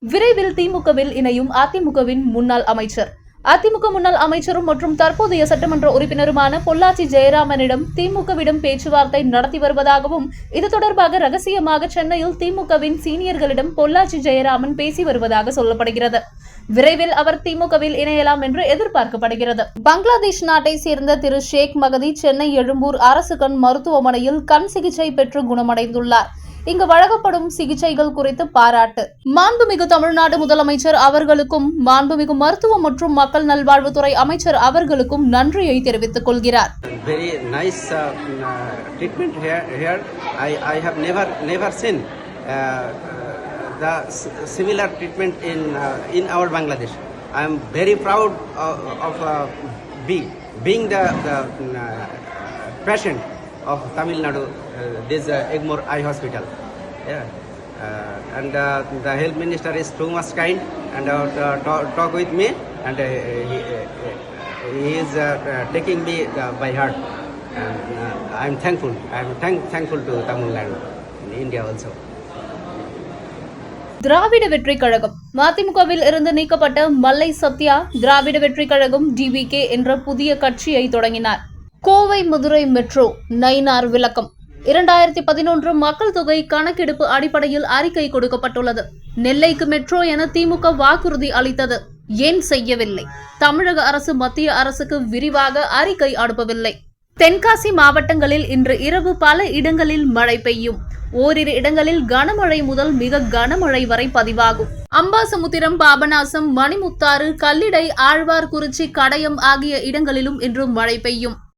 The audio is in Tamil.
விரைவில் திமுகவில் இணையும் அதிமுகவின் முன்னாள் அமைச்சர். அதிமுக முன்னாள் அமைச்சரும் மற்றும் தற்போதைய சட்டமன்ற உறுப்பினருமான பொள்ளாச்சி ஜெயராமனிடம் திமுகவிடம் பேச்சுவார்த்தை நடத்தி வருவதாகவும், இது தொடர்பாக ரகசியமாக சென்னையில் திமுகவின் சீனியர்களிடம் பொள்ளாச்சி ஜெயராமன் பேசி வருவதாக சொல்லப்படுகிறது. விரைவில் அவர் திமுகவில் இணையலாம் என்று எதிர்பார்க்கப்படுகிறது. பங்களாதேஷ் நாட்டை சேர்ந்த திரு ஷேக் மகதி சென்னை எழும்பூர் அரசு கண் மருத்துவமனையில் கண் சிகிச்சை பெற்று குணமடைந்துள்ளார். இங்கு வழங்கப்படும் சிகிச்சைகள் குறித்து பாராட்டு. மாண்புமிகு தமிழ்நாடு முதலமைச்சர் அவர்களுக்கும் மாண்புமிகு மருத்துவ மற்றும் மக்கள் நல்வாழ்வுத்துறை அமைச்சர் அவர்களுக்கும் நன்றியை தெரிவித்துக் கொள்கிறார். Very nice treatment here. I have never seen the similar treatment in our Bangladesh. I am very proud of being the patient of Tamil Nadu, this Egmore Eye Hospital. And the health minister is too much kind and talk with me, and he is taking me by heart. And I am thankful. I am thankful to Tamil Nadu, India also. திராவிட வெற்றி கழகம். மதிமுகவில் இருந்து நீக்கப்பட்ட மல்லை சத்யா திராவிட வெற்றி கழகம் DVK என்ற புதிய கட்சியை தொடங்கினார். கோவை மதுரை மெட்ரோ நயினார் விளக்கம். 2011 மக்கள் தொகை கணக்கெடுப்பு அடிப்படையில் அறிக்கை கொடுக்கப்பட்டுள்ளது. நெல்லைக்கு மெட்ரோ என திமுக வாக்குறுதி அளித்தது. ஏன் செய்யவில்லை? தமிழக அரசு மத்திய அரசுக்கு விரிவாக அறிக்கை அனுப்பவில்லை. தென்காசி மாவட்டங்களில் இன்று இரவு பல இடங்களில் மழை பெய்யும். ஓரிரு இடங்களில் கனமழை முதல் மிக கனமழை வரை பதிவாகும். அம்பாசமுத்திரம், பாபநாசம், மணிமுத்தாறு, கல்லிடை, ஆழ்வார்குறிச்சி, கடையம் ஆகிய இடங்களிலும் இன்று மழை பெய்யும்.